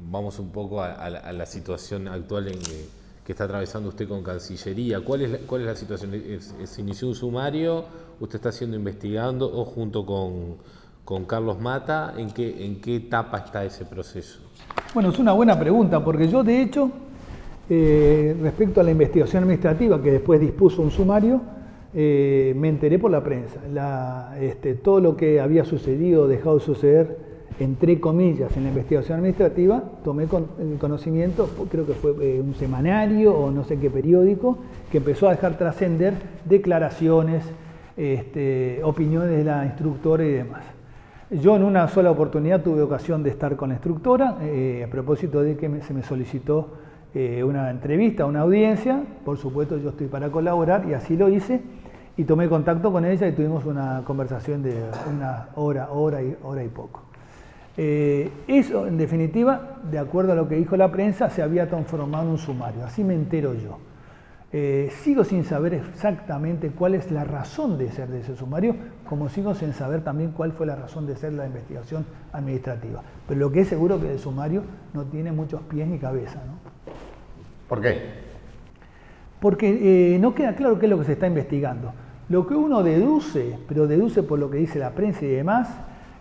vamos un poco a la situación actual que está atravesando usted con Cancillería. ¿Cuál es la situación? ¿Se inició un sumario? ¿Usted está siendo investigando o junto con Carlos Mata? ¿En qué etapa está ese proceso? Bueno, es una buena pregunta, porque yo de hecho, respecto a la investigación administrativa que después dispuso un sumario, me enteré por la prensa. Todo lo que había sucedido, dejado de suceder, entre comillas, en la investigación administrativa, tomé conocimiento, creo que fue un semanario o no sé qué periódico, que empezó a dejar trascender declaraciones, opiniones de la instructora y demás. Yo en una sola oportunidad tuve ocasión de estar con la instructora, a propósito de que se me solicitó una entrevista, una audiencia. Por supuesto yo estoy para colaborar y así lo hice, y tomé contacto con ella y tuvimos una conversación de una hora y poco. Eso, en definitiva, de acuerdo a lo que dijo la prensa, se había transformado en un sumario, así me entero yo. Sigo sin saber exactamente cuál es la razón de ser de ese sumario, como sigo sin saber también cuál fue la razón de ser la investigación administrativa. Pero lo que es seguro es que el sumario no tiene muchos pies ni cabeza, ¿no? ¿Por qué? Porque no queda claro qué es lo que se está investigando. Lo que uno deduce, pero deduce por lo que dice la prensa y demás,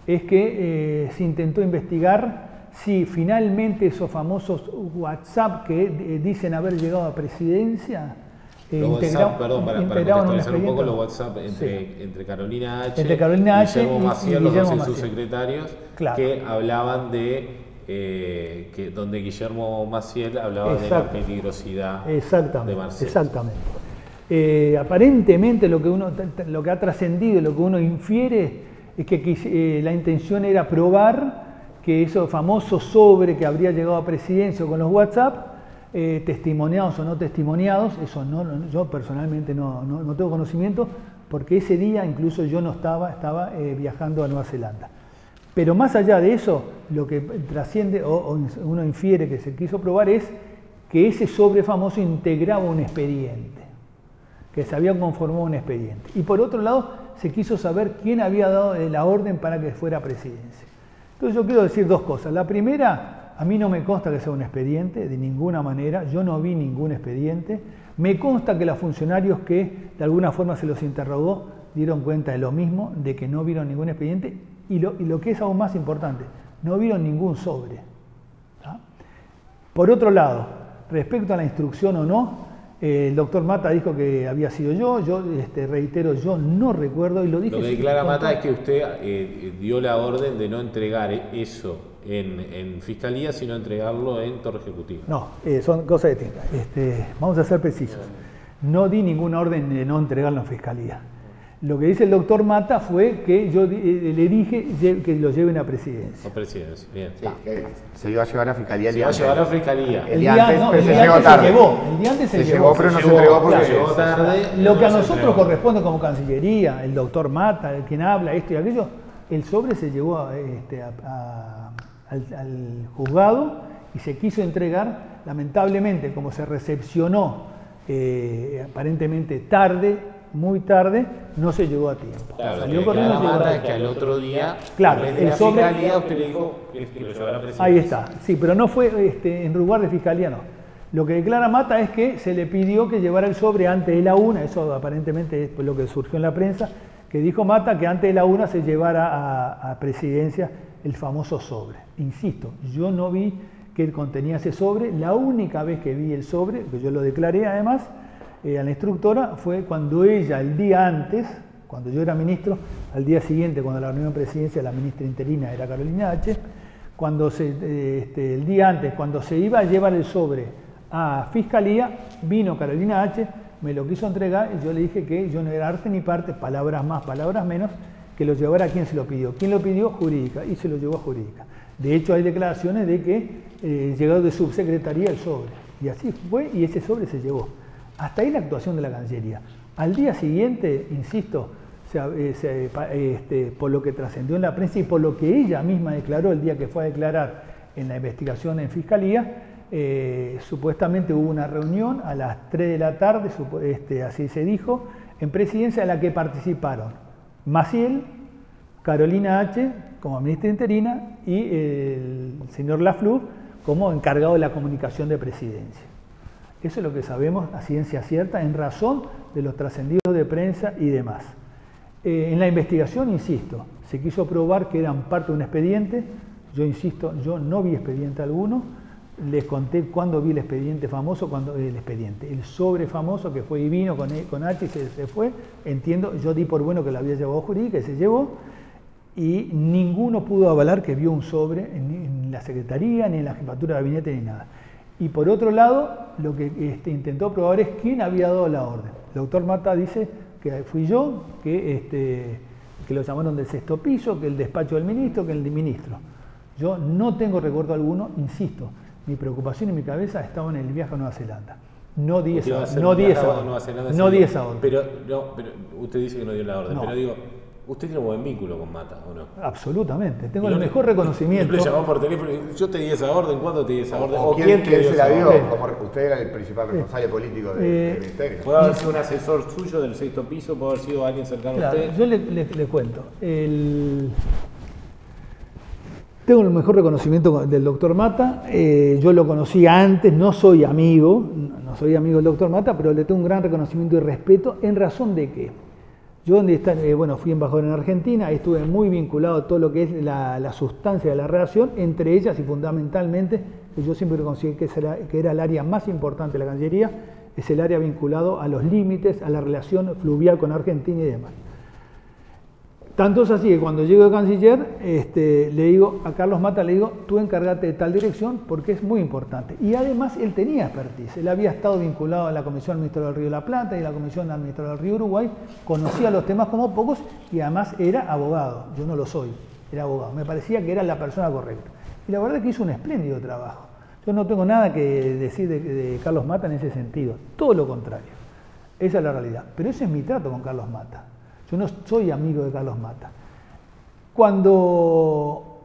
es que se intentó investigar si finalmente esos famosos WhatsApp que dicen haber llegado a presidencia perdón, para contextualizar un poco, los WhatsApp entre Carolina H. y Guillermo Maciel, los dos subsecretarios, claro, que hablaban de donde Guillermo Maciel hablaba de la peligrosidad de Marcelo. Exactamente. Aparentemente lo que ha trascendido, lo que uno infiere, es que la intención era probar que esos famosos sobre que habría llegado a presidencia con los WhatsApp, testimoniados o no testimoniados, eso yo personalmente no tengo conocimiento, porque ese día incluso yo no estaba viajando a Nueva Zelanda. Pero más allá de eso, lo que trasciende o uno infiere que se quiso probar es que ese sobre famoso integraba un expediente, que se había conformado un expediente. Y por otro lado, se quiso saber quién había dado la orden para que fuera presidencia. Entonces yo quiero decir dos cosas. La primera, a mí no me consta que sea un expediente, de ninguna manera. Yo no vi ningún expediente. Me consta que los funcionarios que de alguna forma se los interrogó dieron cuenta de lo mismo, de que no vieron ningún expediente. Y lo que es aún más importante, no vieron ningún sobre. ¿Ah? Por otro lado, respecto a la instrucción o no, el doctor Mata dijo que había sido yo reitero, yo no recuerdo y lo dije. Lo que declara Mata es que usted dio la orden de no entregar eso en Fiscalía, sino entregarlo en Torre Ejecutiva. No, son cosas distintas. Vamos a ser precisos. No di ninguna orden de no entregarlo en Fiscalía. Lo que dice el doctor Mata fue que yo le dije que lo lleven a presidencia. A presidencia, bien. Sí, que se iba a llevar a Fiscalía. Se iba a llevar a Fiscalía. El día antes, no, pero el se llegó tarde. El día antes se llevó, pero no se entregó porque llegó tarde. Lo que a nosotros corresponde como Cancillería, el doctor Mata, el quien habla, esto y aquello, el sobre se llevó al juzgado y se quiso entregar. Lamentablemente, como se recepcionó aparentemente tarde, muy tarde, no se llegó a tiempo. Claro, salió corriendo y llegó es que al otro día, claro, en vez de la Fiscalía, usted le dijo que lo llevara a presidencia. Ahí está, sí, pero no fue en lugar de Fiscalía, no. Lo que declara Mata es que se le pidió que llevara el sobre antes de la una, eso aparentemente es lo que surgió en la prensa, que dijo Mata que antes de la una se llevara a presidencia el famoso sobre. Insisto, yo no vi que contenía ese sobre. La única vez que vi el sobre, que yo lo declaré además a la instructora, fue cuando ella, el día antes, cuando yo era ministro, al día siguiente, cuando la reunión de presidencia, la ministra interina era Carolina H., el día antes, cuando se iba a llevar el sobre a Fiscalía, vino Carolina H., me lo quiso entregar y yo le dije que yo no era arte ni parte, palabras más, palabras menos, que lo llevara a quien se lo pidió. ¿Quién lo pidió? Jurídica, y se lo llevó a Jurídica. De hecho, hay declaraciones de que llegó de subsecretaría el sobre. Y así fue, y ese sobre se llevó. Hasta ahí la actuación de la Cancillería. Al día siguiente, insisto, por lo que trascendió en la prensa y por lo que ella misma declaró el día que fue a declarar en la investigación en Fiscalía, supuestamente hubo una reunión a las 3 de la tarde, así se dijo, en Presidencia, en la que participaron Maciel, Carolina H. como ministra interina y el señor Lafleur como encargado de la comunicación de presidencia. Eso es lo que sabemos a ciencia cierta en razón de los trascendidos de prensa y demás. En la investigación, insisto, se quiso probar que eran parte de un expediente. Yo insisto, yo no vi expediente alguno. Les conté cuándo vi el expediente famoso, el sobre famoso que fue y vino con H y se fue. Entiendo, yo di por bueno que lo había llevado jurídica y se llevó. Y ninguno pudo avalar que vio un sobre en la Secretaría, ni en la Jefatura de Gabinete, ni nada. Y por otro lado, lo que intentó probar es quién había dado la orden. El doctor Mata dice que fui yo, que lo llamaron del 6º piso, que el despacho del ministro, que el del ministro. Yo no tengo recuerdo alguno, insisto, mi preocupación en mi cabeza estaba en el viaje a Nueva Zelanda. No di esa orden. Pero usted dice que no dio la orden, pero digo, usted tiene un buen vínculo con Mata, ¿o no? Absolutamente, tengo el mejor reconocimiento. Le llamó por teléfono y yo te di esa orden, ¿cuándo te di esa orden? ¿O quién se la dio? Como usted era el principal responsable político del ministerio. Puede haber sido un asesor suyo del 6º piso, puede haber sido alguien cercano a usted. Yo le cuento. Tengo el mejor reconocimiento del doctor Mata. Yo lo conocí antes, no soy amigo del doctor Mata, pero le tengo un gran reconocimiento y respeto en razón de que yo fui embajador en Argentina, estuve muy vinculado a todo lo que es la sustancia de la relación, entre ellas y fundamentalmente, que yo siempre consideré que era el área más importante de la Cancillería, es el área vinculado a los límites, a la relación fluvial con Argentina y demás. Tanto es así que cuando llego de canciller, le digo a Carlos Mata, tú encárgate de tal dirección porque es muy importante. Y además él tenía expertise, él había estado vinculado a la Comisión Administradora del Río de la Plata y a la Comisión Administradora del Río Uruguay, conocía los temas como pocos y además era abogado, yo no lo soy, era abogado, me parecía que era la persona correcta. Y la verdad es que hizo un espléndido trabajo. Yo no tengo nada que decir de Carlos Mata en ese sentido, todo lo contrario, esa es la realidad. Pero ese es mi trato con Carlos Mata. Yo no soy amigo de Carlos Mata. Cuando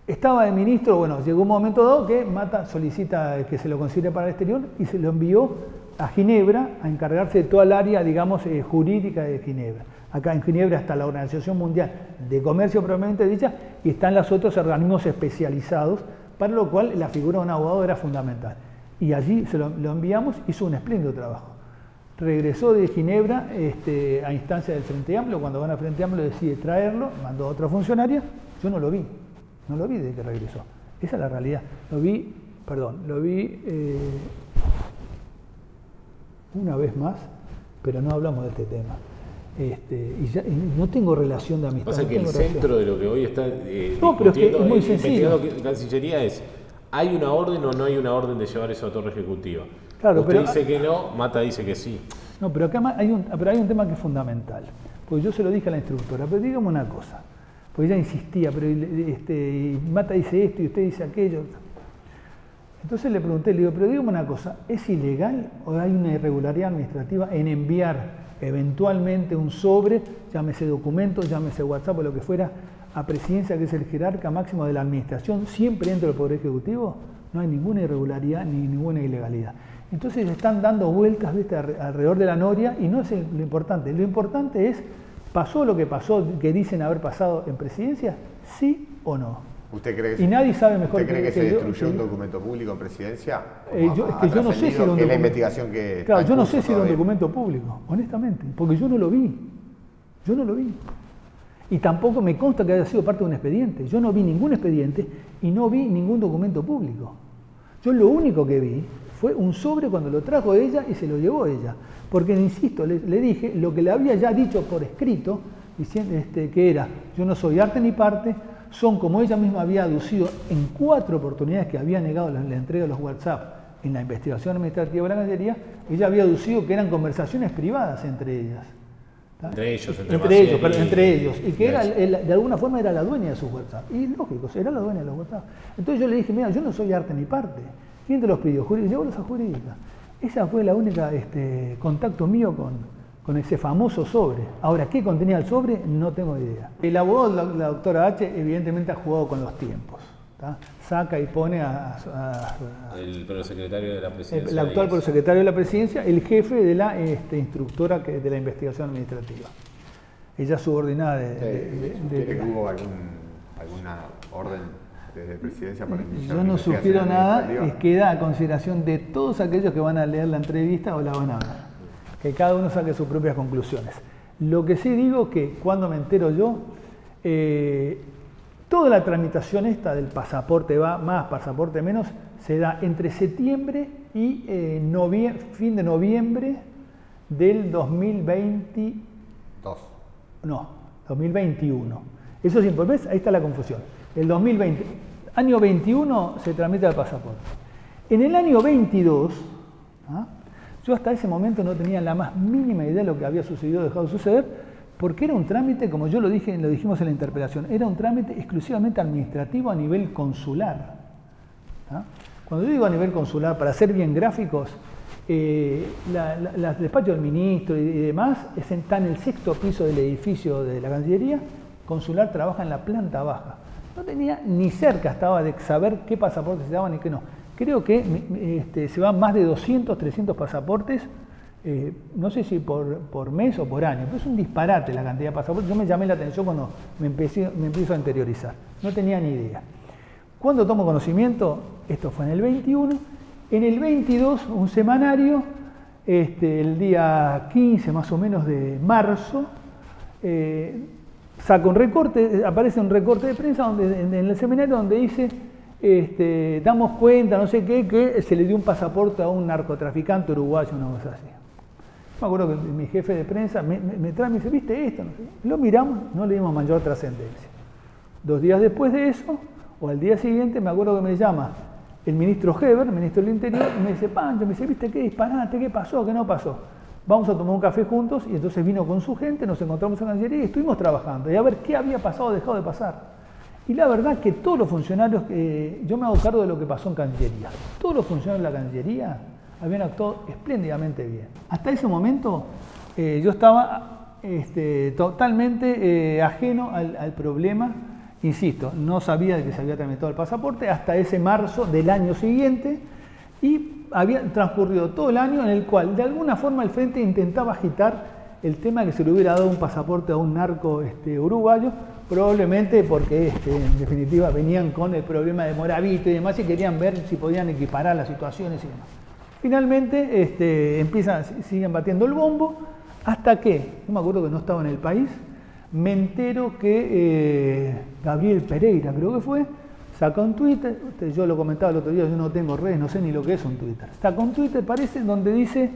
estaba de ministro, llegó un momento dado que Mata solicita que se lo considere para el exterior y se lo envió a Ginebra a encargarse de toda el área, digamos, jurídica de Ginebra. Acá en Ginebra está la Organización Mundial de Comercio propiamente dicha y están los otros organismos especializados, para lo cual la figura de un abogado era fundamental. Y allí se lo enviamos, hizo un espléndido trabajo. Regresó de Ginebra a instancia del Frente Amplio, cuando van al Frente Amplio decide traerlo, mandó a otra funcionaria, yo no lo vi desde que regresó. Esa es la realidad. Lo vi una vez más, pero no hablamos de este tema. Y no tengo relación de amistad. Pasa que el centro de lo que hoy está es muy sencillo. Cancillería es, ¿hay una orden o no hay una orden de llevar eso a Torre Ejecutiva? Claro, usted dice que no, Mata dice que sí. No, pero acá hay un tema que es fundamental. Porque yo se lo dije a la instructora, pero dígame una cosa. Porque ella insistía, pero Mata dice esto y usted dice aquello. Entonces le pregunté, pero dígame una cosa, ¿es ilegal o hay una irregularidad administrativa en enviar eventualmente un sobre, llámese documento, llámese WhatsApp o lo que fuera, a Presidencia, que es el jerarca máximo de la administración, siempre dentro del Poder Ejecutivo? No hay ninguna irregularidad ni ninguna ilegalidad. Entonces están dando vueltas, ¿viste?, alrededor de la noria y no es lo importante. Lo importante es, ¿pasó lo que pasó, que dicen haber pasado en Presidencia? ¿Sí o no? ¿Usted cree que, y nadie sabe mejor ¿usted cree que se destruyó un documento público en Presidencia? Yo no sé si era un la investigación que claro, yo no sé si era un documento público, honestamente, porque yo no lo vi. Y tampoco me consta que haya sido parte de un expediente. Yo no vi ningún expediente y no vi ningún documento público. Yo lo único que vi fue un sobre cuando lo trajo ella y se lo llevó ella. Porque, insisto, le dije lo que le había ya dicho por escrito, diciendo que era, yo no soy arte ni parte, son como ella misma había aducido en 4 oportunidades que había negado la entrega de los WhatsApp en la investigación administrativa de la Cancillería, ella había aducido que eran conversaciones privadas entre ellas. Entre ellos, y que era, de alguna forma era la dueña de sus WhatsApp. Y lógico, era la dueña de los WhatsApp. Entonces yo le dije, mira, yo no soy arte ni parte. ¿Quién te los pidió? Llévalos a Jurídica. Esa fue la única contacto mío con ese famoso sobre. Ahora, ¿qué contenía el sobre? No tengo idea. El abogado, la doctora H, evidentemente ha jugado con los tiempos. ¿Tá? Saca y pone el prosecretario de la Presidencia. El actual prosecretario de la Presidencia, el jefe de la instructora de la investigación administrativa. ella es subordinada ¿Hubo alguna orden desde presidencia para iniciar? Yo no sugiero nada, queda a consideración de todos aquellos que van a leer la entrevista o la van a ver, que cada uno saque sus propias conclusiones. Lo que sí digo que cuando me entero yo, toda la tramitación esta del pasaporte va más, pasaporte menos, se da entre septiembre y fin de noviembre del 2022. No, 2021. Eso es importante, ahí está la confusión. El 2020, año 21 se tramita el pasaporte. En el año 22, yo hasta ese momento no tenía la más mínima idea de lo que había sucedido o dejado de suceder, porque era un trámite, como yo lo dijimos en la interpelación, era un trámite exclusivamente administrativo a nivel consular. Cuando yo digo a nivel consular, para ser bien gráficos, el despacho del ministro y demás está en el 6º piso del edificio de la Cancillería. Consular trabaja en la planta baja. No tenía ni cerca estaba de saber qué pasaportes se daban y qué no. Creo que se van más de 200, 300 pasaportes, no sé si por mes o por año, pero es un disparate la cantidad de pasaportes. Yo me llamé la atención cuando me empiezo a interiorizar. No tenía ni idea. Cuando tomo conocimiento, esto fue en el 21, en el 22, un semanario, el día 15 más o menos de marzo, saca un recorte, aparece un recorte de prensa en el seminario donde dice, damos cuenta, no sé qué, que se le dio un pasaporte a un narcotraficante uruguayo, una cosa así. Me acuerdo que mi jefe de prensa me trae y me dice, ¿viste esto? No sé. Lo miramos, no le dimos mayor trascendencia. 2 días después de eso, o al día siguiente, me acuerdo que me llama el ministro Heber, ministro del Interior, y me dice, Pancho, me dice, ¿viste qué disparate? ¿Qué pasó? ¿Qué no pasó? Vamos a tomar un café juntos, y entonces vino con su gente, nos encontramos en la Cancillería y estuvimos trabajando, y a ver qué había pasado o dejado de pasar. Y la verdad que todos los funcionarios, yo me hago cargo de lo que pasó en Cancillería, todos los funcionarios de la Cancillería habían actuado espléndidamente bien. Hasta ese momento yo estaba totalmente ajeno al problema. Insisto, no sabía de que se había tramitado el pasaporte hasta ese marzo del año siguiente y había transcurrido todo el año en el cual de alguna forma el Frente intentaba agitar el tema de que se le hubiera dado un pasaporte a un narco uruguayo, probablemente porque en definitiva venían con el problema de Moravito y demás y querían ver si podían equiparar las situaciones y demás. Finalmente siguen batiendo el bombo hasta que, yo me acuerdo que no estaba en el país, me entero que Gabriel Pereira, creo que fue, sacó un Twitter, yo lo comentaba el otro día, yo no tengo redes, no sé ni lo que es un Twitter. Sacó un Twitter, parece, donde dice,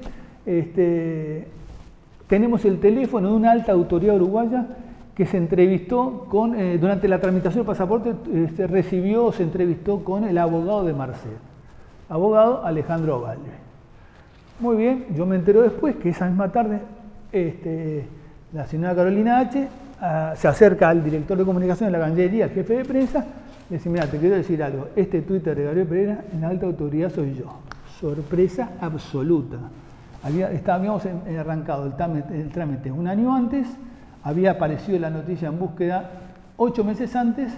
tenemos el teléfono de una alta autoridad uruguaya que se entrevistó con, durante la tramitación del pasaporte, se entrevistó con el abogado de Marcel, abogado Alejandro Valle. Muy bien, yo me entero después que esa misma tarde, la señora Carolina H. Se acerca al director de comunicación de la Cancillería, al jefe de prensa, le dice, mira, te quiero decir algo, este Twitter de Gabriel Pereira, en la alta autoridad soy yo. Sorpresa absoluta. Habíamos arrancado el trámite un año antes, había aparecido la noticia en búsqueda 8 meses antes,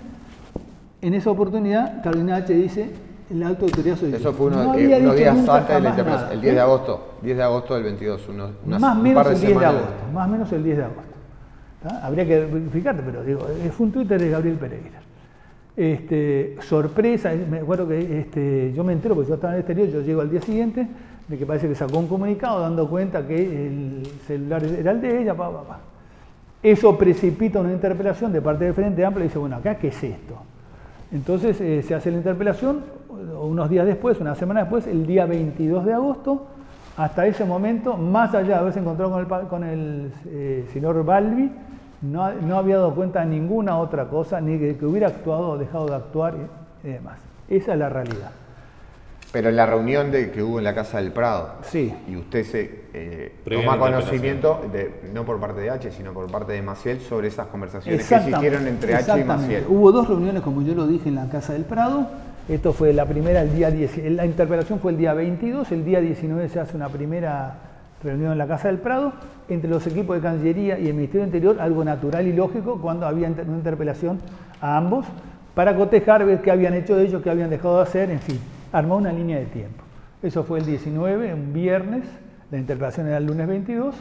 en esa oportunidad Carolina H. dice, en la alta autoridad soy yo. Eso fue unos días antes de la interpretación, el 10 de agosto, 10 de agosto del 22, más o menos el 10 de agosto, más o menos el 10 de agosto. Habría que verificarte, pero digo, fue un Twitter de Gabriel Pereira. Sorpresa, me acuerdo que yo me entero, porque yo estaba en el exterior, yo llego al día siguiente, de que parece que sacó un comunicado dando cuenta que el celular era el de ella, Eso precipita una interpelación de parte del Frente Amplio y dice, bueno, acá, ¿qué es esto? Entonces se hace la interpelación, unos días después, una semana después, el día 22 de agosto, hasta ese momento, más allá de haberse encontrado con el señor Balbi, no había dado cuenta de ninguna otra cosa, ni de que hubiera actuado o dejado de actuar y demás. Esa es la realidad. Pero en la reunión que hubo en la Casa del Prado, sí. Y usted se toma conocimiento, no por parte de H, sino por parte de Maciel, sobre esas conversaciones que existieron entre H y Maciel. Hubo 2 reuniones, como yo lo dije, en la Casa del Prado. Esto fue la primera, el día 10, la interpelación fue el día 22, el día 19 se hace una primera reunión en la Casa del Prado, entre los equipos de Cancillería y el Ministerio del Interior, algo natural y lógico cuando había una interpelación a ambos, para cotejar, ver qué habían hecho ellos, qué habían dejado de hacer, en fin, armó una línea de tiempo. Eso fue el 19, un viernes, la interpelación era el lunes 22,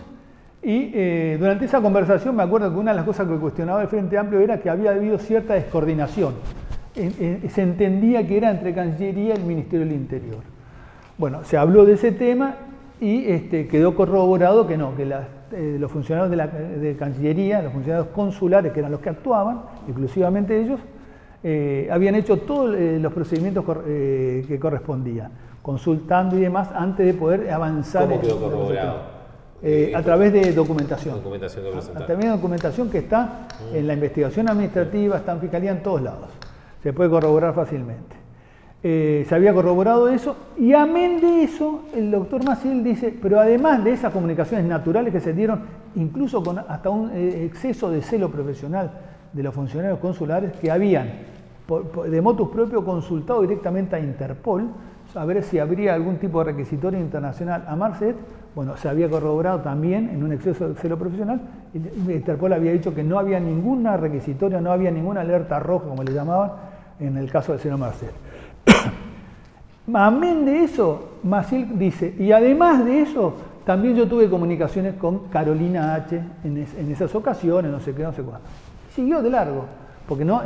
Y durante esa conversación me acuerdo que una de las cosas que cuestionaba el Frente Amplio era que había habido cierta descoordinación. Se entendía que era entre Cancillería y el Ministerio del Interior. Bueno, se habló de ese tema y quedó corroborado que no, que los funcionarios de Cancillería, los funcionarios consulares, que eran los que actuaban, exclusivamente ellos, habían hecho todos los procedimientos que correspondían, consultando y demás, antes de poder avanzar. ¿Cómo quedó corroborado? A través de documentación. Documentación que presentaron. A través de documentación que está en la investigación administrativa, está en Fiscalía en todos lados. Se puede corroborar fácilmente. Se había corroborado eso, y amén de eso, el doctor Maciel dice, pero además de esas comunicaciones naturales que se dieron, incluso con hasta un exceso de celo profesional de los funcionarios consulares que habían, de motus propio, consultado directamente a Interpol, a ver si habría algún tipo de requisitorio internacional a Marcet. Bueno, se había corroborado también en un exceso de celo profesional. Interpol había dicho que no había ninguna requisitoria, no había ninguna alerta roja, como le llamaban, en el caso del señor Marcet. Amén de eso, Maciel dice, y además de eso, también yo tuve comunicaciones con Carolina H. en esas ocasiones, no sé qué, no sé cuándo. Siguió de largo, porque no,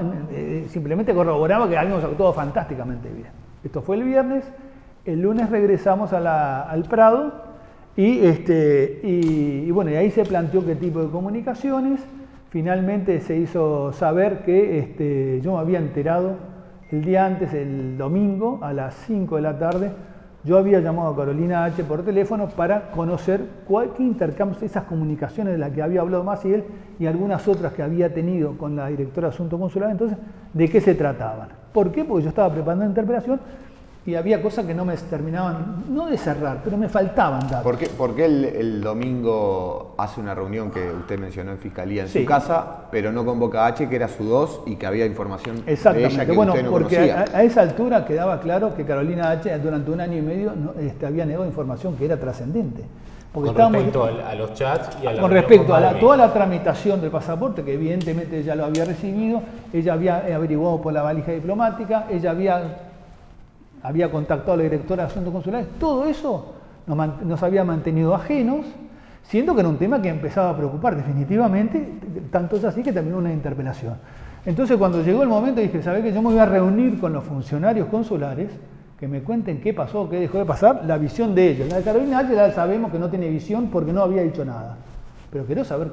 simplemente corroboraba que habíamos actuado fantásticamente bien. Esto fue el viernes, el lunes regresamos al Prado, y bueno, y ahí se planteó qué tipo de comunicaciones. Finalmente se hizo saber que yo me había enterado el día antes, el domingo, a las 5 de la tarde, yo había llamado a Carolina H. por teléfono para conocer qué intercambios, esas comunicaciones de las que había hablado Maciel y algunas otras que había tenido con la directora de Asuntos Consulares, entonces, de qué se trataban. ¿Por qué? Porque yo estaba preparando la interpelación y había cosas que no me terminaban, no de cerrar, pero me faltaban datos. ¿Por qué el domingo hace una reunión que usted mencionó en Fiscalía en su casa, pero no convoca a H, que era su 2 y que había información de ella que usted no porque conocía? a esa altura quedaba claro que Carolina H. durante un año y medio había negado información que era trascendente. Con respecto a los chats y a la... Con respecto a toda la tramitación del pasaporte, que evidentemente ella lo había recibido, ella había averiguado por la valija diplomática, ella había contactado a la directora de Asuntos Consulares, todo eso nos había mantenido ajenos, siendo que era un tema que empezaba a preocupar definitivamente, tanto es así que terminó una interpelación. Entonces cuando llegó el momento dije, ¿sabés qué? Yo me voy a reunir con los funcionarios consulares, que me cuenten qué pasó, qué dejó de pasar, la visión de ellos. La de Carolina H. ya sabemos que no tiene visión porque no había dicho nada, pero quiero saber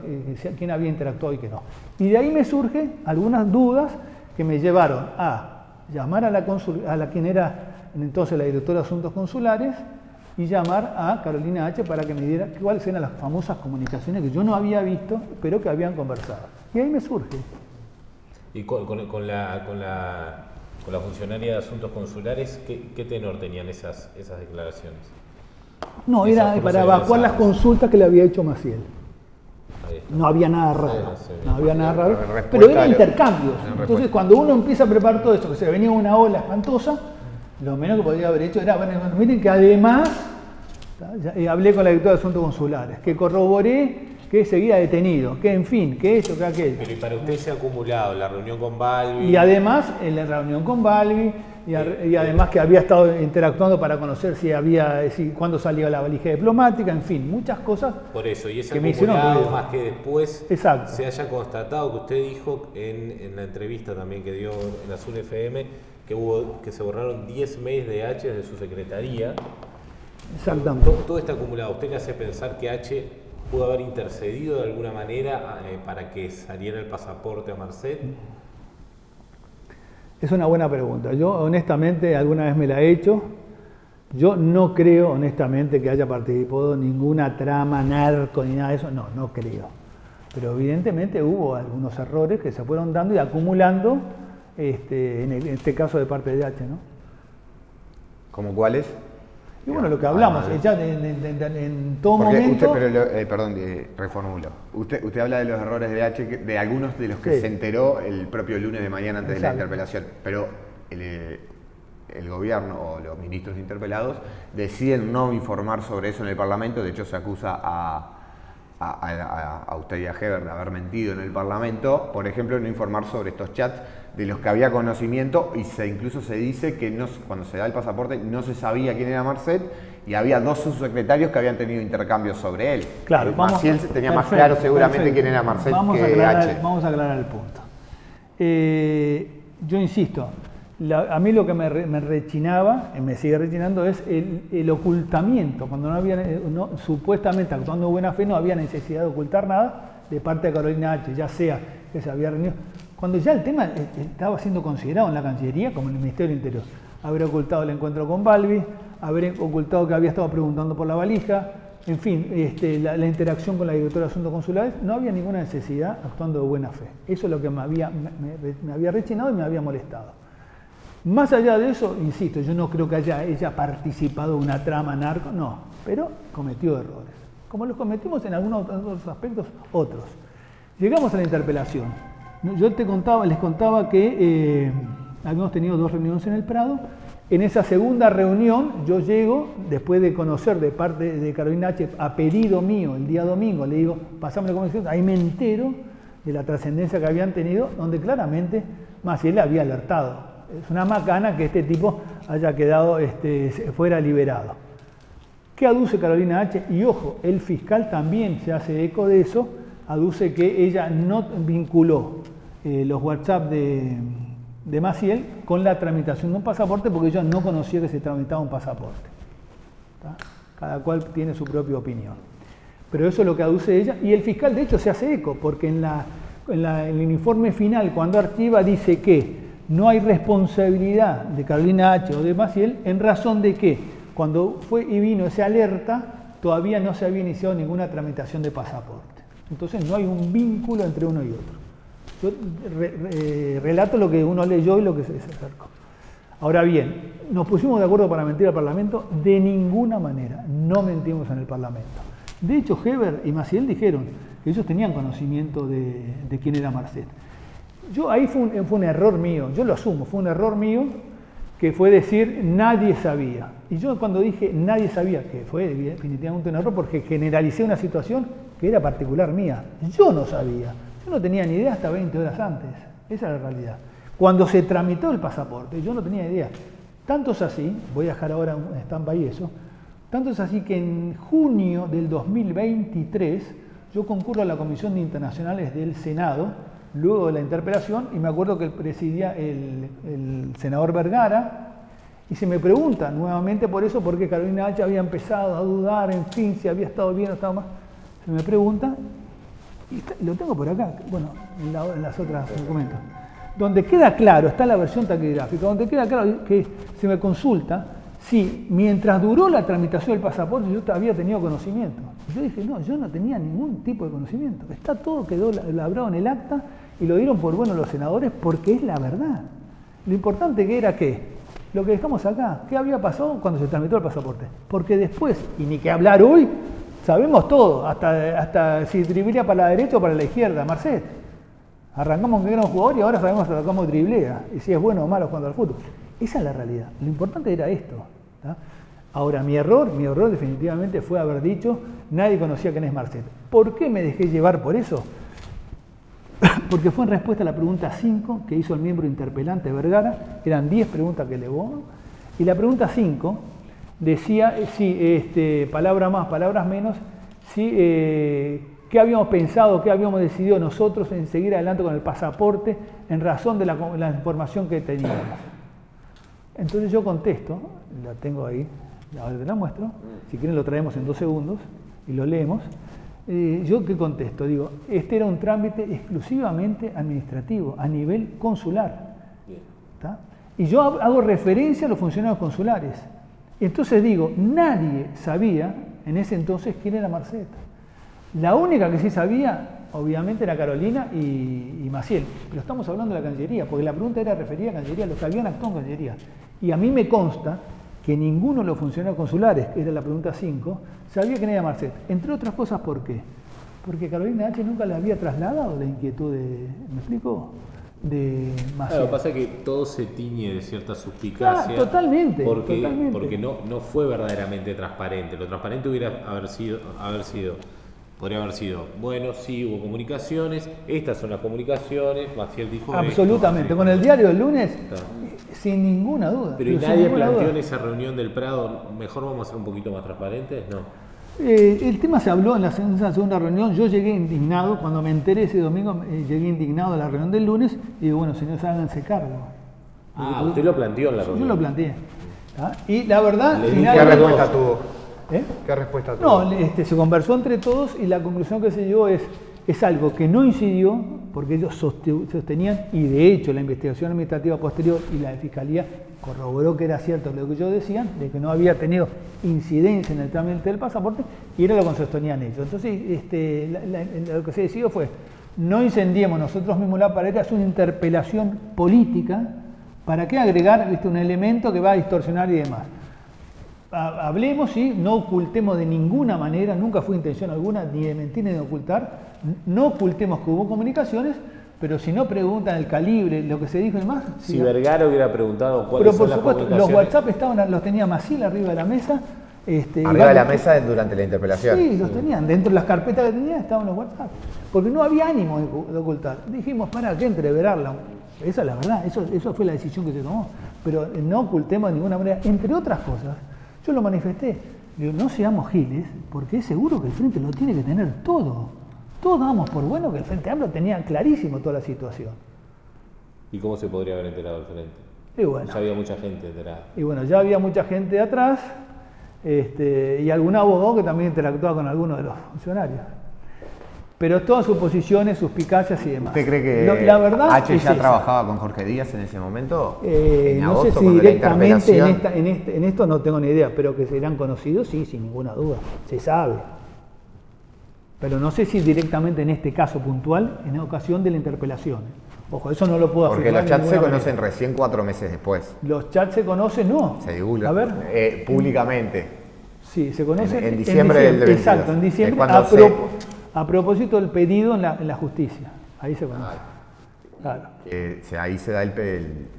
quién había interactuado y qué no. Y de ahí me surgen algunas dudas que me llevaron a llamar a quien era entonces la directora de Asuntos Consulares y llamar a Carolina H. para que me diera cuáles eran las famosas comunicaciones que yo no había visto, pero que habían conversado. Y ahí me surge. ¿Y con la funcionaria de Asuntos Consulares, qué tenor tenían esas declaraciones? No, era para evacuar las consultas que le había hecho Maciel. No había nada raro, no había nada raro, pero eran intercambios. Entonces cuando uno empieza a preparar todo esto, que se venía una ola espantosa, lo menos que podría haber hecho era, bueno, miren que además, hablé con la directora de Asuntos Consulares, que corroboré que seguía detenido, que en fin, que esto, que aquello. Pero y para usted se ha acumulado la reunión con Balbi. Y además, en la reunión con Balbi, y además que había estado interactuando para conocer cuándo salía la valija diplomática, en fin, muchas cosas. Por eso, y ese que me hicieron ruido. Más que después Exacto. Se haya constatado que usted dijo en la entrevista también que dio en Azul FM, que se borraron 10 mails de H de su secretaría. Exactamente. Todo está acumulado. ¿Usted le hace pensar que H pudo haber intercedido de alguna manera para que saliera el pasaporte a Marcet? Es una buena pregunta. Yo honestamente alguna vez me la he hecho. Yo no creo honestamente que haya participado en ninguna trama narco ni nada de eso. No creo. Pero evidentemente hubo algunos errores que se fueron dando y acumulando en este caso de parte de H, ¿no? ¿Cómo cuáles? Y bueno, lo que hablamos, ella en todo momento... Perdón, reformulo. Usted habla de los errores de H, de algunos de los que se enteró el propio lunes de mañana antes de la interpelación, pero el gobierno o los ministros interpelados deciden no informar sobre eso en el Parlamento. De hecho, se acusa a usted y a Heber de haber mentido en el Parlamento, por ejemplo, no informar sobre estos chats de los que había conocimiento, y incluso se dice que cuando se da el pasaporte no se sabía quién era Marcet, y había 2 subsecretarios que habían tenido intercambios sobre él. Claro, Maciel tenía más claro seguramente quién era Marcet que H. Vamos a aclarar el punto. Yo insisto, a mí lo que me rechinaba, y me sigue rechinando, es el ocultamiento. Cuando supuestamente actuando de buena fe no había necesidad de ocultar nada de parte de Carolina H, ya sea que se había reunido, cuando ya el tema estaba siendo considerado en la Cancillería como en el Ministerio del Interior. Haber ocultado el encuentro con Balbi, haber ocultado que había estado preguntando por la valija, en fin, la interacción con la directora de Asuntos Consulares, no había ninguna necesidad actuando de buena fe. Eso es lo que me había rechinado y me había molestado. Más allá de eso, insisto, yo no creo que haya ella participado en una trama narco, no, pero cometió errores. Como los cometimos en algunos otros aspectos, otros. Llegamos a la interpelación. Yo les contaba que habíamos tenido 2 reuniones en el Prado. En esa segunda reunión yo llego, después de conocer de parte de Carolina H, a pedido mío, el día domingo, le digo, pasame la conversación, ahí me entero de la trascendencia que habían tenido, donde claramente Maciel había alertado. Es una macana que este tipo haya quedado, fuera liberado. ¿Qué aduce Carolina H? Y ojo, el fiscal también se hace eco de eso, aduce que ella no vinculó los WhatsApp de Maciel con la tramitación de un pasaporte porque ella no conocía que se tramitaba un pasaporte. ¿Tá? Cada cual tiene su propia opinión. Pero eso es lo que aduce ella, y el fiscal de hecho se hace eco, porque en el informe final, cuando archiva, dice que no hay responsabilidad de Carolina H o de Maciel en razón de que cuando fue y vino esa alerta todavía no se había iniciado ninguna tramitación de pasaporte. Entonces no hay un vínculo entre uno y otro. Yo relato lo que uno leyó y lo que se acercó. Ahora bien, ¿nos pusimos de acuerdo para mentir al Parlamento? De ninguna manera, no mentimos en el Parlamento. De hecho, Heber y Maciel dijeron que ellos tenían conocimiento de quién era Marcet. Ahí fue un error mío, yo lo asumo, fue un error mío que fue decir nadie sabía. Y yo cuando dije nadie sabía, que fue definitivamente un error porque generalicé una situación que era particular mía. Yo no sabía, yo no tenía ni idea hasta 20 horas antes, esa es la realidad. Cuando se tramitó el pasaporte, yo no tenía idea. Tanto es así, voy a dejar ahora un stand-by eso, tanto es así que en junio del 2023 yo concurro a la Comisión de Internacionales del Senado, luego de la interpelación, y me acuerdo que presidía el senador Vergara, y se me pregunta nuevamente por eso, porque Carolina H había empezado a dudar, en fin, si había estado bien o estaba mal. Se me pregunta, y lo tengo por acá, bueno, en las otras documentos, donde queda claro, está la versión taquigráfica, donde queda claro que se me consulta si mientras duró la tramitación del pasaporte yo había tenido conocimiento. Yo dije, no, yo no tenía ningún tipo de conocimiento. Está todo, quedó labrado en el acta y lo dieron por bueno los senadores porque es la verdad. Lo importante que era que, lo que dejamos acá, ¿qué había pasado cuando se tramitó el pasaporte? Porque después, y ni que hablar hoy, sabemos todo, hasta si driblea para la derecha o para la izquierda, Marcet. Arrancamos con que era un jugador y ahora sabemos cómo driblea, y si es bueno o malo jugando al fútbol. Esa es la realidad. Lo importante era esto. ¿Tá? Ahora, mi error definitivamente fue haber dicho, nadie conocía quién es Marcet. ¿Por qué me dejé llevar por eso? Porque fue en respuesta a la pregunta 5 que hizo el miembro interpelante Vergara, eran 10 preguntas que elevó, y la pregunta 5 decía, palabras más, palabras menos, ¿qué habíamos pensado, qué habíamos decidido nosotros en seguir adelante con el pasaporte en razón de la información que teníamos? Entonces yo contesto, la tengo ahí, ahora te la muestro, si quieren lo traemos en 2 segundos y lo leemos. ¿Yo qué contesto? Digo, este era un trámite exclusivamente administrativo, a nivel consular. ¿Tá? Y yo hago referencia a los funcionarios consulares. Entonces digo, nadie sabía en ese entonces quién era Marcet. La única que sí sabía, obviamente, era Carolina y Maciel. Pero estamos hablando de la Cancillería, porque la pregunta era referida a Cancillería, los que habían actuado en Cancillería. Y a mí me consta que ninguno de los funcionarios consulares, que era la pregunta 5, sabía quién era Marcet. Entre otras cosas, ¿por qué? Porque Carolina H nunca le había trasladado la inquietud ¿me explico? De Maciel. Claro, pasa que todo se tiñe de cierta suspicacia. Claro, totalmente. Porque no fue verdaderamente transparente. Lo transparente hubiera haber sido podría haber sido, bueno, sí hubo comunicaciones, estas son las comunicaciones, Maciel dijo absolutamente, esto, con el diario del lunes, sin ninguna duda. Pero nadie planteó en esa reunión del Prado, mejor vamos a ser un poquito más transparentes, ¿no? El tema se habló en la segunda reunión. Yo llegué indignado, cuando me enteré ese domingo, llegué indignado a la reunión del lunes y digo, bueno, señores, háganse cargo. Usted lo planteó en la reunión. Yo lo planteé. Y la verdad... ¿Qué respuesta tuvo? ¿Qué respuesta tuvo? No, se conversó entre todos y la conclusión que se llegó es algo que no incidió, porque ellos sostenían, y de hecho la investigación administrativa posterior y la de Fiscalía corroboró que era cierto lo que ellos decían, de que no había tenido incidencia en el trámite del pasaporte, y era lo que sostenían ellos. Entonces, lo que se decidió fue, no incendiemos nosotros mismos la pared, es una interpelación política. ¿Para qué agregar un elemento que va a distorsionar y demás? Hablemos y no ocultemos de ninguna manera, nunca fue intención alguna, ni de mentir ni de ocultar, no ocultemos que hubo comunicaciones, pero si no preguntan el calibre, lo que se dijo y demás... Si Vergara hubiera preguntado cuáles son las comunicaciones... Los WhatsApp los tenía Maciel arriba de la mesa. ¿Arriba de la mesa durante la interpelación? Sí, los tenían. Dentro de las carpetas que tenían estaban los WhatsApp. Porque no había ánimo de ocultar. Dijimos, ¿para qué entreverarla? Esa es la verdad, eso fue la decisión que se tomó. Pero no ocultemos de ninguna manera. Entre otras cosas, yo lo manifesté. Digo, no seamos giles, porque es seguro que el Frente lo tiene que tener todo. Todos damos por bueno que el Frente Amplio tenía clarísimo toda la situación. ¿Y cómo se podría haber enterado el Frente? Y bueno, ya había mucha gente enterada. Y bueno, ya había mucha gente atrás y algún abogado que también interactuaba con algunos de los funcionarios. Pero todas sus posiciones, sus picacias y demás. ¿Usted cree que la verdad H ya trabajaba con Jorge Díaz en ese momento? No sé si directamente en esto no tengo ni idea, pero que serán conocidos, sí, sin ninguna duda. Se sabe. Pero no sé si directamente en este caso puntual, en ocasión de la interpelación. Ojo, eso no lo puedo afirmar. Porque los chats se conocen recién 4 meses después. Los chats se conocen, no. Se divulgan. A ver. Públicamente. Sí, se conocen en diciembre del 22. Exacto, en diciembre. A propósito del pedido en la justicia. Ahí se conoce. Claro. Ahí se da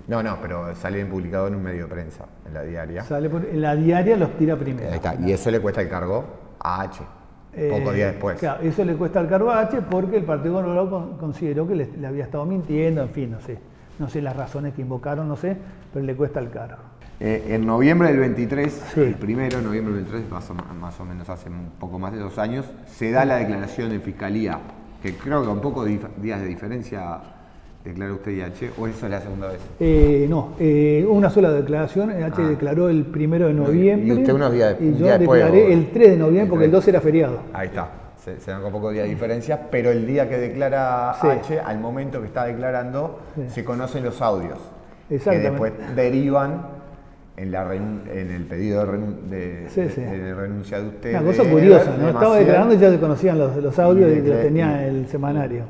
No, pero sale publicado en un medio de prensa, en la diaria. En la diaria los tira primero. Ahí está. Y eso le cuesta el cargo a H. Pocos días después. Claro, eso le cuesta el cargo a H porque el Partido Colorado consideró que le había estado mintiendo, en fin, no sé las razones que invocaron, no sé, pero le cuesta el cargo. En noviembre del 23, sí. El 1 de noviembre del 23, más o menos hace un poco más de 2 años, se da la declaración en Fiscalía, que creo que con pocos días de diferencia declara usted y H, ¿o eso es la segunda vez? No, una sola declaración, H declaró el 1 de noviembre. Y usted unos días y yo declaré el 3 de noviembre porque el 2 era feriado. Ahí está, se dan con pocos días de diferencia, pero el día que declara H, al momento que está declarando, se conocen los audios, que después derivan en el pedido de renuncia de usted. Una cosa curiosa, ¿no? Estaba declarando y ya se conocían los audios y los tenía el semanario.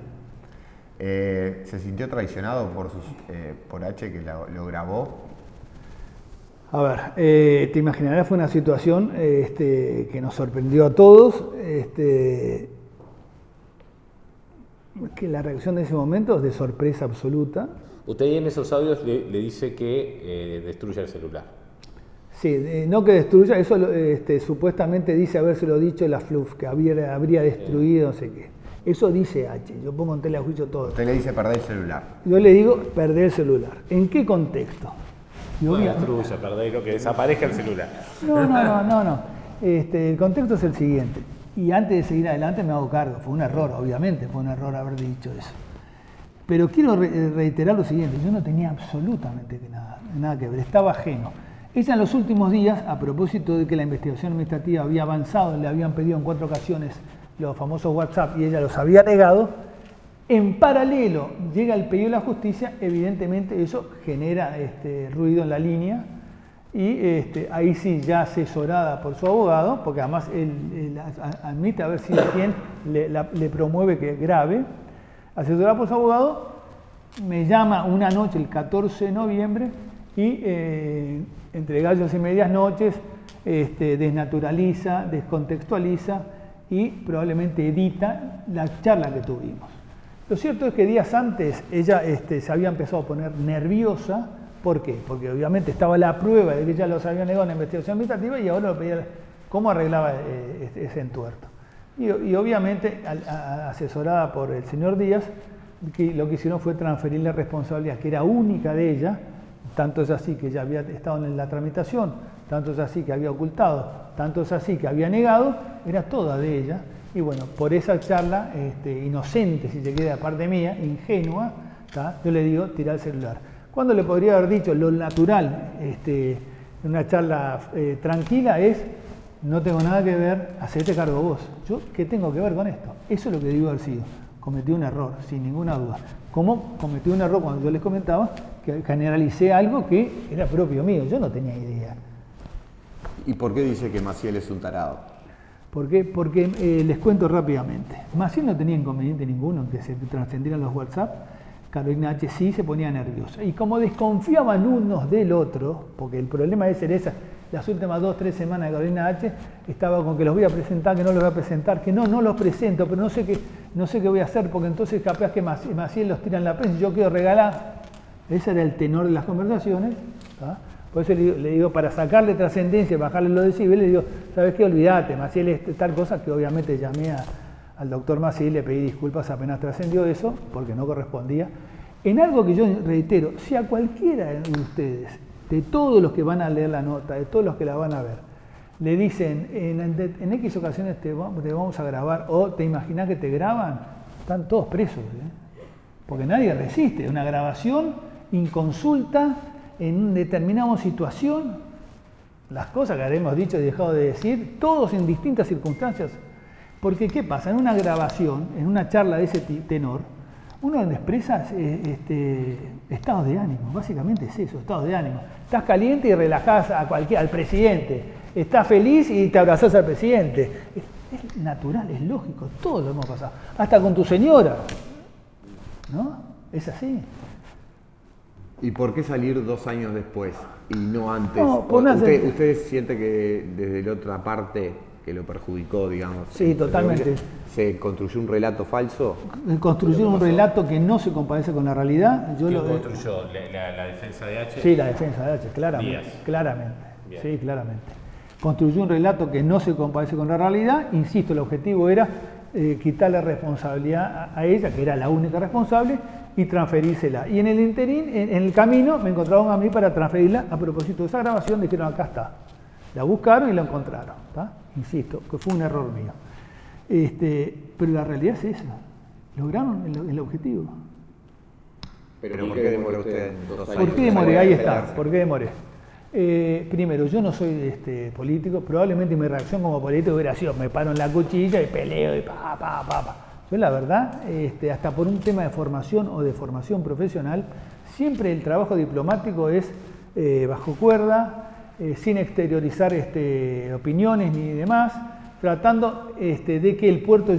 ¿Se sintió traicionado por H que lo grabó? A ver, te imaginarás, fue una situación que nos sorprendió a todos. Que la reacción de ese momento es de sorpresa absoluta. Usted en esos audios le dice que destruya el celular. Sí, no que destruya, eso supuestamente dice habérselo dicho la FLUF, que habría destruido no sé qué. Eso dice H, yo pongo en tela de juicio todo. Usted le dice perder el celular. Yo le digo perder el celular. ¿En qué contexto? Destruya, perder, que desaparezca el celular. No. El contexto es el siguiente. Y antes de seguir adelante me hago cargo. Fue un error, obviamente, fue un error haber dicho eso. Pero quiero reiterar lo siguiente, yo no tenía absolutamente nada que ver, estaba ajeno. Ella en los últimos días, a propósito de que la investigación administrativa había avanzado, le habían pedido en 4 ocasiones los famosos WhatsApp y ella los había negado, en paralelo llega el pedido de la justicia, evidentemente eso genera ruido en la línea y ahí sí ya asesorada por su abogado, porque además él admite haber sido quien le promueve que grabe, asesorada por su abogado, me llama una noche, el 14 de noviembre, y entre gallos y medias noches desnaturaliza, descontextualiza y probablemente edita la charla que tuvimos. Lo cierto es que días antes ella se había empezado a poner nerviosa. ¿Por qué? Porque obviamente estaba la prueba de que ella los había negado en la investigación administrativa y ahora lo pedía cómo arreglaba ese entuerto. Y obviamente, asesorada por el señor Díaz, que lo que hicieron fue transferirle responsabilidad, que era única de ella, tanto es así que ella había estado en la tramitación, tanto es así que había ocultado, tanto es así que había negado, era toda de ella. Y bueno, por esa charla inocente, si se quiere, de parte mía, ingenua, yo le digo, tira el celular. Cuando le podría haber dicho lo natural, en una charla tranquila, es, no tengo nada que ver, hacete cargo vos. ¿Yo qué tengo que ver con esto? Eso es lo que debió haber sido. Cometí un error, sin ninguna duda. Como cometí un error cuando yo les comentaba que generalicé algo que era propio mío, yo no tenía idea. ¿Y por qué dice que Maciel es un tarado? ¿Por qué? Porque les cuento rápidamente. Maciel no tenía inconveniente ninguno en que se trascendieran los WhatsApp. Carolina H. sí se ponía nerviosa. Y como desconfiaban unos del otro, porque el problema es esa, las últimas 2 o 3 semanas de Carolina H. estaba con que los voy a presentar, que no los voy a presentar, que no los presento, pero no sé qué voy a hacer, porque entonces capaz que Maciel los tira en la prensa y yo quiero regalar. Ese era el tenor de las conversaciones. Por eso le digo, para sacarle trascendencia, bajarle los decibeles, le digo, ¿sabes qué? Olvídate, Maciel es tal cosa, que obviamente llamé al doctor Maciel, le pedí disculpas apenas trascendió eso, porque no correspondía. En algo que yo reitero, si a cualquiera de ustedes, de todos los que van a leer la nota, de todos los que la van a ver, le dicen, en X ocasiones te vamos a grabar, o te imaginas que te graban, están todos presos, porque nadie resiste. Una grabación inconsulta en una determinada situación, las cosas que habremos dicho y dejado de decir, todos en distintas circunstancias. Porque ¿qué pasa? En una grabación, en una charla de ese tenor, uno expresa estados de ánimo, básicamente es eso, estados de ánimo. Estás caliente y relajás al presidente, estás feliz y te abrazás al presidente. Es natural, es lógico, todos lo hemos pasado. Hasta con tu señora, ¿no? Es así. ¿Y por qué salir 2 años después y no antes? No, ¿Usted siente que desde la otra parte que lo perjudicó, digamos? Sí, totalmente. ¿Se construyó un relato falso? Construyó un relato que no se compadece con la realidad. ¿Quién construyó? ¿La defensa de H? Sí, la defensa de H, claramente. Díaz. Claramente. Bien. Sí, claramente. Construyó un relato que no se compadece con la realidad. Insisto, el objetivo era quitarle responsabilidad a ella, que era la única responsable, y transferírsela. Y en el interín, en el camino, me encontraron a mí para transferirla. A propósito de esa grabación, dijeron, acá está. La buscaron y la encontraron. ¿Tá? Insisto, que fue un error mío. Pero la realidad es esa. Lograron el objetivo. ¿Pero por qué demoró usted 2 años? ¿Por qué demoré? Ahí está. ¿Por qué demoré? Primero, yo no soy político. Probablemente mi reacción como político hubiera sido, me paro en la cuchilla y peleo y pa. Yo la verdad, hasta por un tema de formación o de formación profesional, siempre el trabajo diplomático es bajo cuerda, sin exteriorizar opiniones ni demás, tratando de que el barco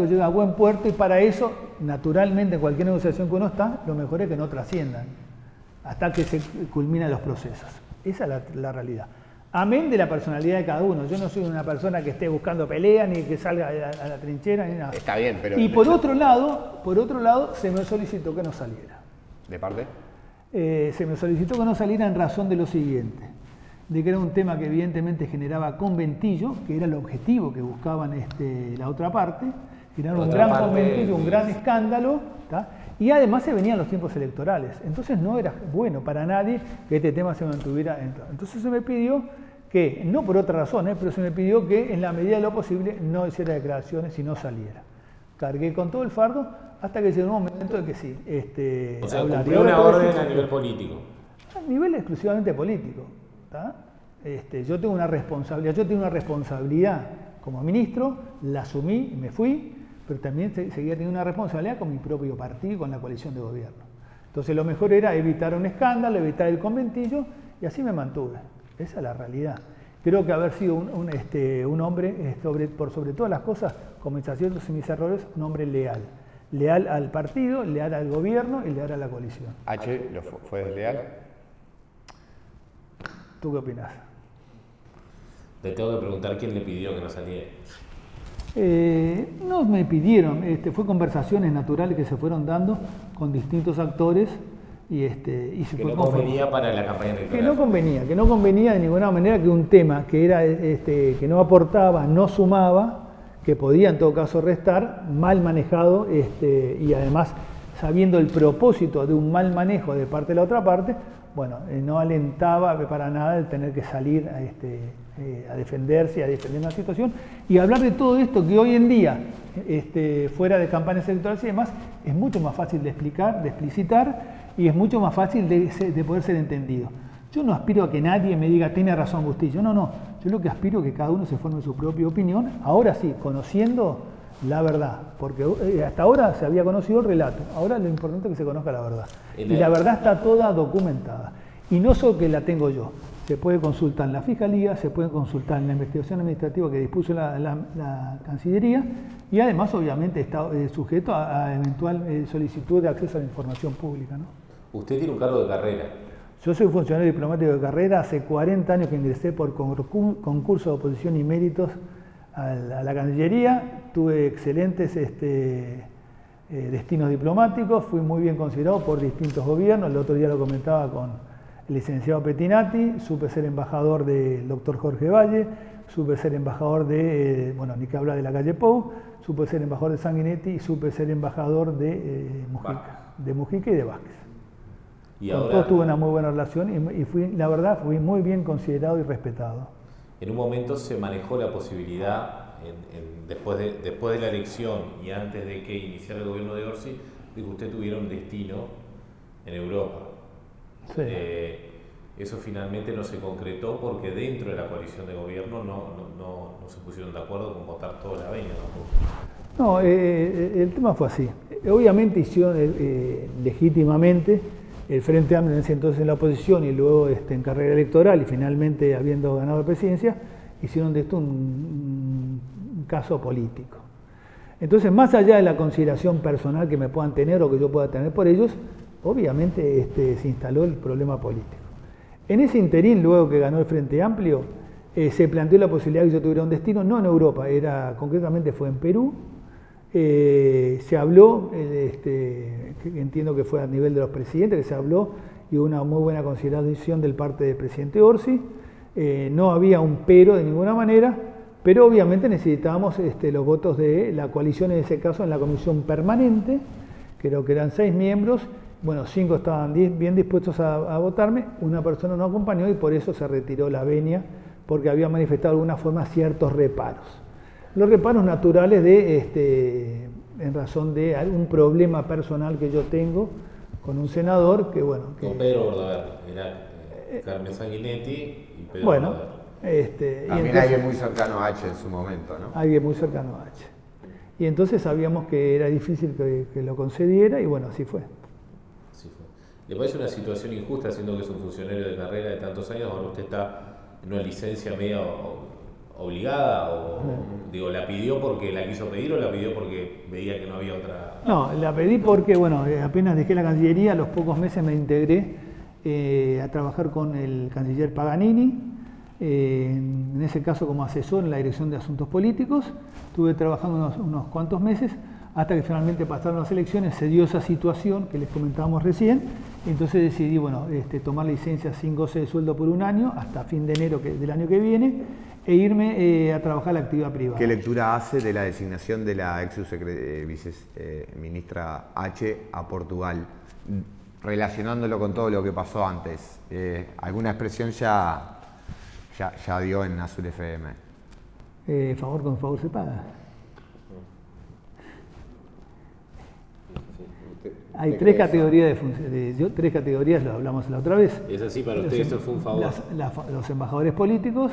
llegue a buen puerto, y para eso, naturalmente, en cualquier negociación que uno está, lo mejor es que no trasciendan hasta que se culminan los procesos. Esa es la realidad. Amén de la personalidad de cada uno. Yo no soy una persona que esté buscando pelea, ni que salga a la trinchera, ni nada. Está bien, pero... Y por otro lado, se me solicitó que no saliera. ¿De parte? Se me solicitó que no saliera en razón de lo siguiente, de que era un tema que evidentemente generaba conventillo, que era el objetivo que buscaban la otra parte, generar un gran conventillo, un gran escándalo, ¿tá? Y además se venían los tiempos electorales, entonces no era bueno para nadie que este tema se mantuviera. Entonces se me pidió que, no por otra razón, pero se me pidió que en la medida de lo posible no hiciera declaraciones y no saliera. Cargué con todo el fardo hasta que llegó un momento de que sí. O sea, cumplió una orden a nivel político. A nivel exclusivamente político. ¿Tá? Yo tengo una responsabilidad como ministro, la asumí, me fui, pero también seguía teniendo una responsabilidad con mi propio partido y con la coalición de gobierno. Entonces lo mejor era evitar un escándalo, evitar el conventillo, y así me mantuve. Esa es la realidad. Creo que haber sido un hombre, por sobre todas las cosas, con mis aciertos y mis errores, un hombre leal. Leal al partido, leal al gobierno y leal a la coalición. ¿H fue desleal? ¿Tú qué opinás? Le tengo que preguntar quién le pidió que no saliera. No me pidieron, fue conversaciones naturales que se fueron dando con distintos actores y se que fue no convenía para la campaña electoral. Que no convenía de ninguna manera que un tema que era que no aportaba, no sumaba, que podía en todo caso restar, mal manejado y además sabiendo el propósito de un mal manejo de parte de la otra parte, bueno, no alentaba para nada el tener que salir a defenderse, a defender una situación y hablar de todo esto que hoy en día, fuera de campañas electorales y demás, es mucho más fácil de explicar, de explicitar y es mucho más fácil de poder ser entendido. Yo no aspiro a que nadie me diga, tiene razón Bustillo, no, yo lo que aspiro es que cada uno se forme su propia opinión, ahora sí, conociendo la verdad, porque hasta ahora se había conocido el relato, ahora lo importante es que se conozca la verdad. Y la verdad está toda documentada, y no solo que la tengo yo, se puede consultar en la Fiscalía, se puede consultar en la investigación administrativa que dispuso la Cancillería, y además obviamente está sujeto a eventual solicitud de acceso a la información pública, ¿no? Usted tiene un cargo de carrera. Yo soy funcionario diplomático de carrera, hace 40 años que ingresé por concurso de oposición y méritos a la Cancillería, tuve excelentes destinos diplomáticos, fui muy bien considerado por distintos gobiernos, el otro día lo comentaba con el licenciado Pettinati, supe ser embajador del doctor Jorge Valle, supe ser embajador de, ni que habla de la calle Pou, supe ser embajador de Sanguinetti y supe ser embajador de Mujica y de Vázquez. Y con todos tuve una muy buena relación y la verdad fui muy bien considerado y respetado. En un momento se manejó la posibilidad, después de la elección y antes de que iniciara el gobierno de Orsi, de que usted tuviera un destino en Europa. Sí. Eso finalmente no se concretó porque dentro de la coalición de gobierno no se pusieron de acuerdo con votar toda la venia tampoco. No, el tema fue así. Obviamente hicieron legítimamente el Frente Amplio en ese entonces en la oposición y luego en carrera electoral y finalmente habiendo ganado la presidencia, hicieron de esto un caso político. Entonces, más allá de la consideración personal que me puedan tener o que yo pueda tener por ellos, obviamente se instaló el problema político. En ese interín, luego que ganó el Frente Amplio, se planteó la posibilidad de que yo tuviera un destino, no en Europa, concretamente fue en Perú. Se habló, que entiendo que fue a nivel de los presidentes, que se habló y hubo una muy buena consideración del parte del presidente Orsi. No había un pero de ninguna manera, pero obviamente necesitábamos los votos de la coalición, en ese caso en la comisión permanente, creo que eran 6 miembros, 5 estaban bien dispuestos a votarme, una persona no acompañó y por eso se retiró la venia, porque había manifestado de alguna forma ciertos reparos. Los reparos naturales en razón de algún problema personal que yo tengo con un senador que, Con Pedro Bordaberry, era Carmen Sanguinetti y Pedro Bordaberry. También alguien muy cercano a H en su momento, ¿no? Alguien muy cercano a H. Y entonces sabíamos que era difícil que lo concediera y así fue. ¿Le parece una situación injusta, siendo que es un funcionario de carrera de tantos años, ahora usted está en una licencia media obligada o la pidió porque la quiso pedir o la pidió porque veía que no había otra? No, la pedí porque apenas dejé la Cancillería, a los pocos meses me integré a trabajar con el canciller Paganini, en ese caso como asesor en la Dirección de Asuntos Políticos. Estuve trabajando unos cuantos meses hasta que finalmente pasaron las elecciones, se dio esa situación que les comentábamos recién, entonces decidí tomar licencia sin goce de sueldo por un año hasta fin de enero del año que viene e irme a trabajar a la actividad privada. ¿Qué lectura hace de la designación de la ex viceministra H a Portugal, relacionándolo con todo lo que pasó antes? ¿Alguna expresión ya dio en Azul FM? Favor con favor se paga. Hay 3 categorías de funciones, 3 categorías, lo hablamos la otra vez. ¿Es así para usted? ¿Esto fue un favor? Los embajadores políticos,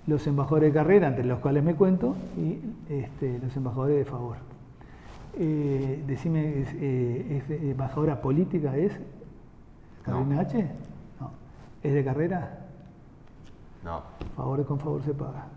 los embajadores de carrera, entre los cuales me cuento, y los embajadores de favor. Decime, ¿embajadora política es Carolina H? No. ¿Es de carrera? No. Favores con favor se paga.